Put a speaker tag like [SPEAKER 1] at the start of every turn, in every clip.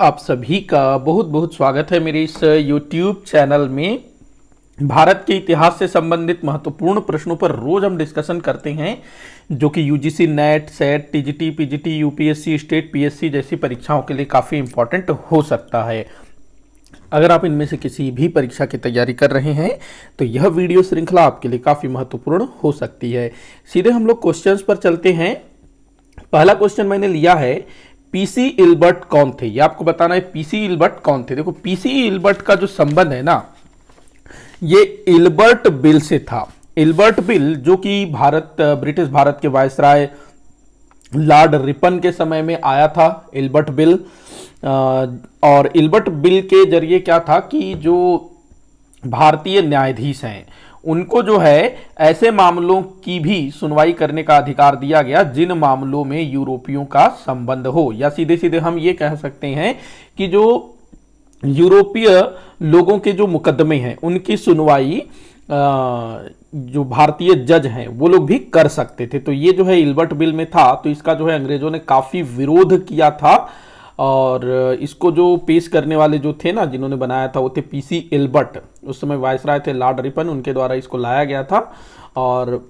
[SPEAKER 1] आप सभी का बहुत बहुत स्वागत है मेरे इस YouTube चैनल में। भारत के इतिहास से संबंधित महत्वपूर्ण प्रश्नों पर रोज हम डिस्कशन करते हैं, जो कि UGC net, set, TGT, PGT, UPSC, state PSC जैसी परीक्षाओं के लिए काफ़ी इंपॉर्टेंट हो सकता है। अगर आप इनमें से किसी भी परीक्षा की तैयारी कर रहे हैं तो यह वीडियो श्रृंखला आपके लिए काफ़ी महत्वपूर्ण हो सकती है। सीधे हम लोग क्वेश्चंस पर चलते हैं। पहला क्वेश्चन मैंने लिया है, पीसी इल्बर्ट कौन थे? ये आपको बताना है पीसी इल्बर्ट कौन थे। देखो, पीसी इल्बर्ट का जो संबंध है ना, ये इल्बर्ट बिल से था। इल्बर्ट बिल जो कि ब्रिटिश भारत के वायसराय लॉर्ड रिपन के समय में आया था, इल्बर्ट बिल। और इल्बर्ट बिल के जरिए क्या था कि जो भारतीय न्यायाधीश हैं उनको जो है ऐसे मामलों की भी सुनवाई करने का अधिकार दिया गया जिन मामलों में यूरोपियों का संबंध हो, या सीधे सीधे हम ये कह सकते हैं कि जो यूरोपीय लोगों के जो मुकदमे हैं उनकी सुनवाई जो भारतीय जज हैं वो लोग भी कर सकते थे। तो ये जो है इल्बर्ट बिल में था, तो इसका जो है अंग्रेजों ने काफी विरोध किया था। और इसको जो पेश करने वाले जो थे ना, जिन्होंने बनाया था, वो थे पीसी इल्बर्ट। उस समय वायसराय थे लॉर्ड रिपन, उनके द्वारा इसको लाया गया था और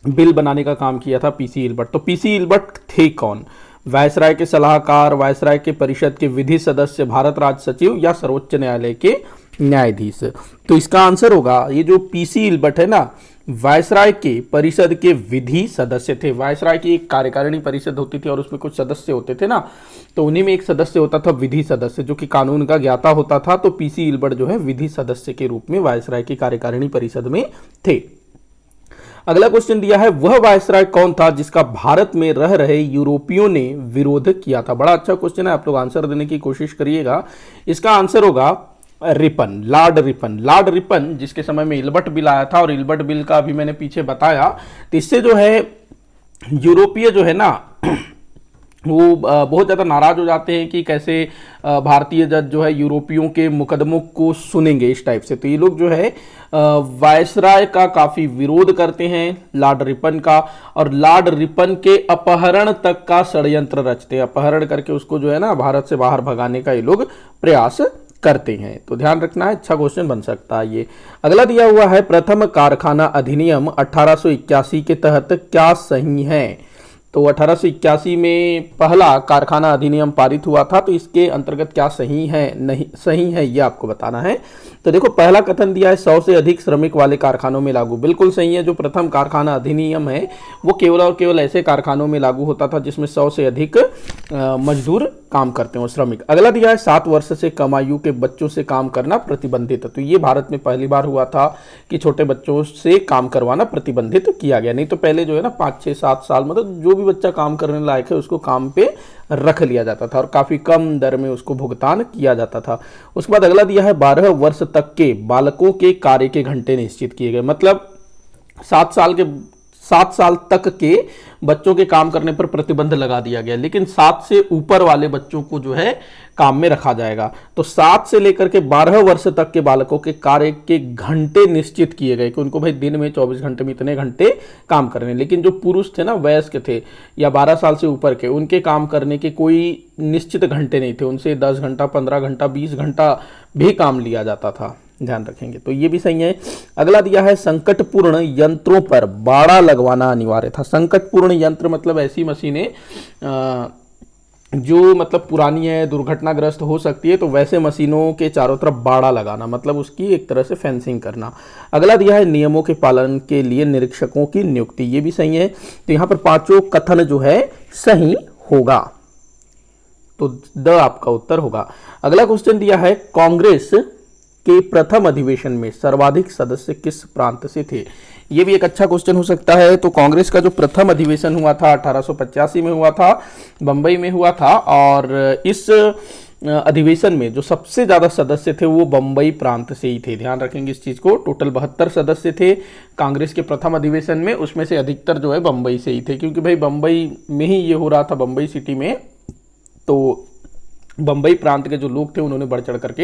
[SPEAKER 1] बिल बनाने का काम किया था पीसी इल्बर्ट। तो पीसी इल्बर्ट थे कौन? वायसराय के सलाहकार, वायसराय के परिषद के विधि सदस्य, भारत राज्य सचिव या सर्वोच्च न्यायालय के न्यायाधीश? तो इसका आंसर होगा, ये जो पीसी इल्बर्ट है ना, वायसराय के परिषद के विधि सदस्य थे। वायसराय की एक कार्यकारिणी परिषद होती थी और उसमें कुछ सदस्य होते थे ना, तो उन्हीं में एक सदस्य होता था विधि सदस्य, जो कि कानून का ज्ञाता होता था। तो पीसी इल्बर्ट जो है विधि सदस्य के रूप में वायसराय की कार्यकारिणी परिषद में थे। अगला क्वेश्चन दिया है, वह वायसराय कौन था जिसका भारत में रह रहे यूरोपियों ने विरोध किया था? बड़ा अच्छा क्वेश्चन है, आप लोग आंसर देने की कोशिश करिएगा। इसका आंसर होगा Ripon, Lord Ripon. Lord Ripon जिसके समय में इल्बर्ट बिल आया था, और इल्बर्ट बिल का अभी मैंने पीछे बताया, तो इससे जो है यूरोपीय जो है ना वो बहुत ज़्यादा नाराज हो जाते हैं कि कैसे भारतीय जज जो है यूरोपियों के मुकदमों को सुनेंगे, इस टाइप से। तो ये लोग जो है वायसराय का काफ़ी विरोध करते हैं, लॉर्ड रिपन का, और लॉर्ड रिपन के अपहरण तक का षड्यंत्र रचते हैं। अपहरण करके उसको जो है ना भारत से बाहर भगाने का ये लोग प्रयास करते हैं। तो ध्यान रखना है, अच्छा क्वेश्चन बन सकता है ये। अगला दिया हुआ है, प्रथम कारखाना अधिनियम 1881 के तहत क्या सही है? तो 1881 में पहला कारखाना अधिनियम पारित हुआ था, तो इसके अंतर्गत क्या सही है नहीं सही है ये आपको बताना है। तो देखो, पहला कथन दिया है 100 से अधिक श्रमिक वाले कारखानों में लागू। बिल्कुल सही है। जो प्रथम कारखाना अधिनियम है वो केवल और केवल ऐसे कारखानों में लागू होता था जिसमें 100 से अधिक मजदूर काम करते हो, श्रमिक। अगला दिया है 7 वर्ष से कम आयु के बच्चों से काम करना प्रतिबंधित। तो ये भारत में पहली बार हुआ था कि छोटे बच्चों से काम करवाना प्रतिबंधित किया गया। नहीं तो पहले जो है ना 5, 6, 7 साल, मतलब जो भी बच्चा काम करने लायक है उसको काम पे रख लिया जाता था और काफी कम दर में उसको भुगतान किया जाता था। उसके बाद अगला दिया है 12 वर्ष तक के बालकों के कार्य के घंटे निश्चित किए गए। मतलब 7 साल तक के बच्चों के काम करने पर प्रतिबंध लगा दिया गया, लेकिन 7 से ऊपर वाले बच्चों को जो है काम में रखा जाएगा। तो 7 से लेकर के 12 वर्ष तक के बालकों के कार्य के घंटे निश्चित किए गए कि उनको भाई दिन में 24 घंटे में इतने घंटे काम करने। लेकिन जो पुरुष थे ना, वयस्क थे या 12 साल से ऊपर के, उनके काम करने के कोई निश्चित घंटे नहीं थे। उनसे 10 घंटा, 15 घंटा, 20 घंटा भी काम लिया जाता था। ध्यान रखेंगे, तो ये भी सही है। अगला दिया है, संकटपूर्ण यंत्रों पर बाड़ा लगवाना अनिवार्य था। संकटपूर्ण यंत्र मतलब ऐसी मशीनें जो मतलब पुरानी है, दुर्घटनाग्रस्त हो सकती है, तो वैसे मशीनों के चारों तरफ बाड़ा लगाना, मतलब उसकी एक तरह से फेंसिंग करना। अगला दिया है, नियमों के पालन के लिए निरीक्षकों की नियुक्ति। ये भी सही है। तो यहाँ पर पांचों कथन जो है सही होगा, तो द आपका उत्तर होगा। अगला क्वेश्चन दिया है, कांग्रेस के प्रथम अधिवेशन में सर्वाधिक सदस्य किस प्रांत से थे? यह भी एक अच्छा क्वेश्चन हो सकता है। तो कांग्रेस का जो प्रथम अधिवेशन हुआ था 1885 में हुआ था, बंबई में हुआ था, और इस अधिवेशन में जो सबसे ज्यादा सदस्य थे वो बंबई प्रांत से ही थे। ध्यान रखेंगे इस चीज को। टोटल 72 सदस्य थे कांग्रेस के प्रथम अधिवेशन में, उसमें से अधिकतर जो है बंबई से ही थे, क्योंकि भाई बंबई में ही ये हो रहा था, बंबई सिटी में। तो बंबई प्रांत के जो लोग थे उन्होंने बढ़ चढ़ करके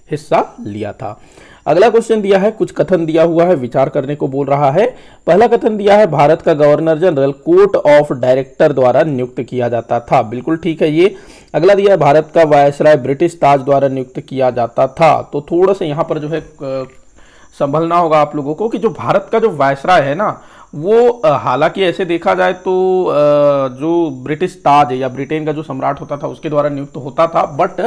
[SPEAKER 1] हिस्सा लिया था। अगला क्वेश्चन दिया है, कुछ कथन दिया हुआ है, विचार करने को बोल रहा है। पहला कथन दिया है, भारत का governor general court of director द्वारा नियुक्त किया जाता था। बिल्कुल ठीक है ये। अगला दिया है, भारत का वायसराय ब्रिटिश ताज द्वारा नियुक्त किया जाता था। तो थोड़ा सा यहाँ पर जो है संभलना होगा आप लोगों को कि जो भारत का जो वायसराय है ना, वो हालांकि ऐसे देखा जाए तो जो ब्रिटिश ताज या ब्रिटेन का जो सम्राट होता था उसके द्वारा नियुक्त होता था, बट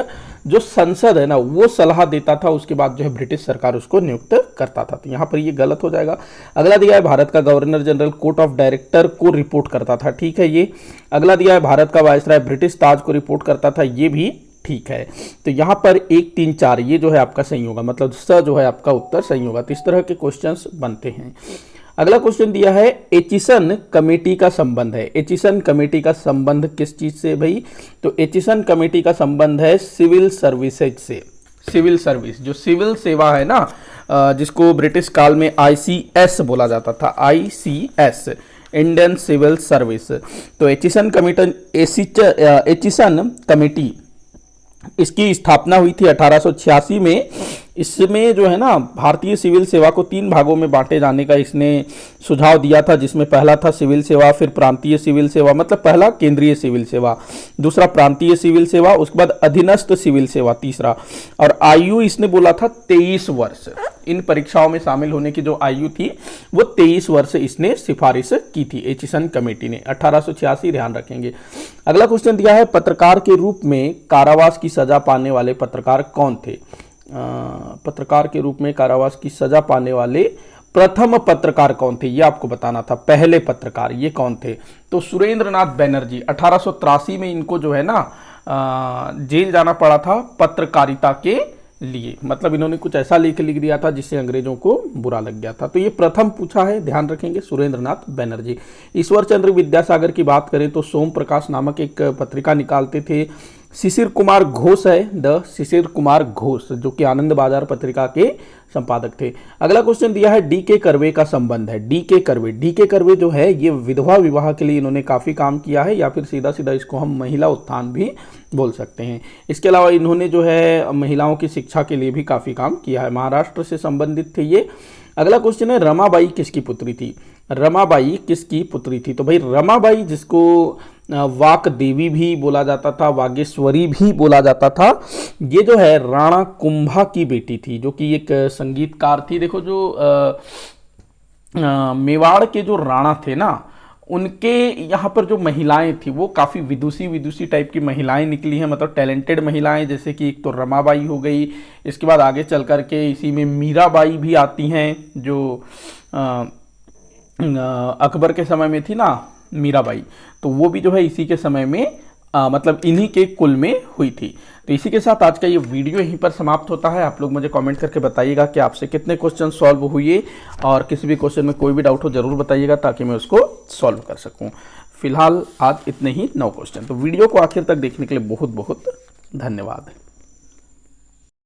[SPEAKER 1] जो संसद है ना वो सलाह देता था, उसके बाद जो है ब्रिटिश सरकार उसको नियुक्त करता था। तो यहाँ पर ये गलत हो जाएगा। अगला दिया है, भारत का governor general court of director को रिपोर्ट करता था। ठीक है ये। अगला दिया है, भारत का वायसराय ब्रिटिश ताज को रिपोर्ट करता था। ये भी ठीक है। तो यहाँ पर 1, 3, 4 ये जो है आपका सही होगा, मतलब स जो है आपका उत्तर सही होगा। तो इस तरह के क्वेश्चंस बनते हैं। अगला क्वेश्चन दिया है, एचिसन कमेटी का संबंध है। एचिसन कमेटी का संबंध किस चीज से भाई? तो एचिसन कमेटी का संबंध है सिविल सर्विसेज से। सिविल सर्विस, जो सिविल सेवा है ना, जिसको ब्रिटिश काल में ICS बोला जाता था। ICS, Indian civil service. तो एचिसन कमेटी इसकी स्थापना हुई थी 1886 में। इसमें जो है ना भारतीय सिविल सेवा को 3 भागों में बांटे जाने का इसने सुझाव दिया था, जिसमें पहला था सिविल सेवा, फिर प्रांतीय सिविल सेवा, मतलब पहला केंद्रीय सिविल सेवा, दूसरा प्रांतीय सिविल सेवा, उसके बाद अधीनस्थ सिविल सेवा तीसरा। और आयु इसने बोला था 23 वर्ष। इन परीक्षाओं में शामिल होने की जो आयु थी वो 23 वर्ष इसने सिफारिश की थी एचिसन कमेटी ने। 1886 ध्यान रखेंगे। अगला क्वेश्चन दिया है, पत्रकार के रूप में कारावास की सजा पाने वाले पत्रकार कौन थे? पत्रकार के रूप में कारावास की सजा पाने वाले प्रथम पत्रकार कौन थे, ये आपको बताना था। पहले पत्रकार ये कौन थे? तो सुरेंद्रनाथ बनर्जी। 1883 में इनको जो है ना जेल जाना पड़ा था पत्रकारिता के लिए, मतलब इन्होंने कुछ ऐसा लिख दिया था जिससे अंग्रेजों को बुरा लग गया था। तो ये प्रथम पूछा है, ध्यान रखेंगे, सुरेंद्रनाथ बनर्जी। ईश्वर चंद्र विद्यासागर की बात करें तो सोम प्रकाश नामक एक पत्रिका निकालते थे। शिशिर कुमार घोष है, द शिशिर कुमार घोष, जो कि आनंद बाजार पत्रिका के संपादक थे। अगला क्वेश्चन दिया है, डी के कर्वे का संबंध है। डी के कर्वे जो है ये विधवा विवाह के लिए इन्होंने काफी काम किया है, या फिर सीधा सीधा इसको हम महिला उत्थान भी बोल सकते हैं। इसके अलावा इन्होंने जो है महिलाओं की शिक्षा के लिए भी काफी काम किया है। महाराष्ट्र से संबंधित थे ये। अगला क्वेश्चन है, रमाबाई किसकी पुत्री थी? रमाबाई किसकी पुत्री थी? तो भाई रमाबाई, जिसको वाक देवी भी बोला जाता था, वागेश्वरी भी बोला जाता था, ये जो है राणा कुंभा की बेटी थी, जो कि एक संगीतकार थी। देखो जो मेवाड़ के जो राणा थे ना, उनके यहाँ पर जो महिलाएं थी वो काफ़ी विदुषी टाइप की महिलाएं निकली हैं, मतलब टैलेंटेड महिलाएं, जैसे कि एक तो रमाबाई हो गई, इसके बाद आगे चल करके इसी में मीराबाई भी आती हैं, जो अकबर के समय में थी ना मीराबाई, तो वो भी जो है इसी के समय में मतलब इन्हीं के कुल में हुई थी। तो इसी के साथ आज का ये वीडियो यहीं पर समाप्त होता है। आप लोग मुझे कमेंट करके बताइएगा कि आपसे कितने क्वेश्चन सॉल्व हुए, और किसी भी क्वेश्चन में कोई भी डाउट हो जरूर बताइएगा ताकि मैं उसको सॉल्व कर सकूं। फिलहाल आज इतने ही 9 क्वेश्चन। तो वीडियो को आखिर तक देखने के लिए बहुत बहुत धन्यवाद।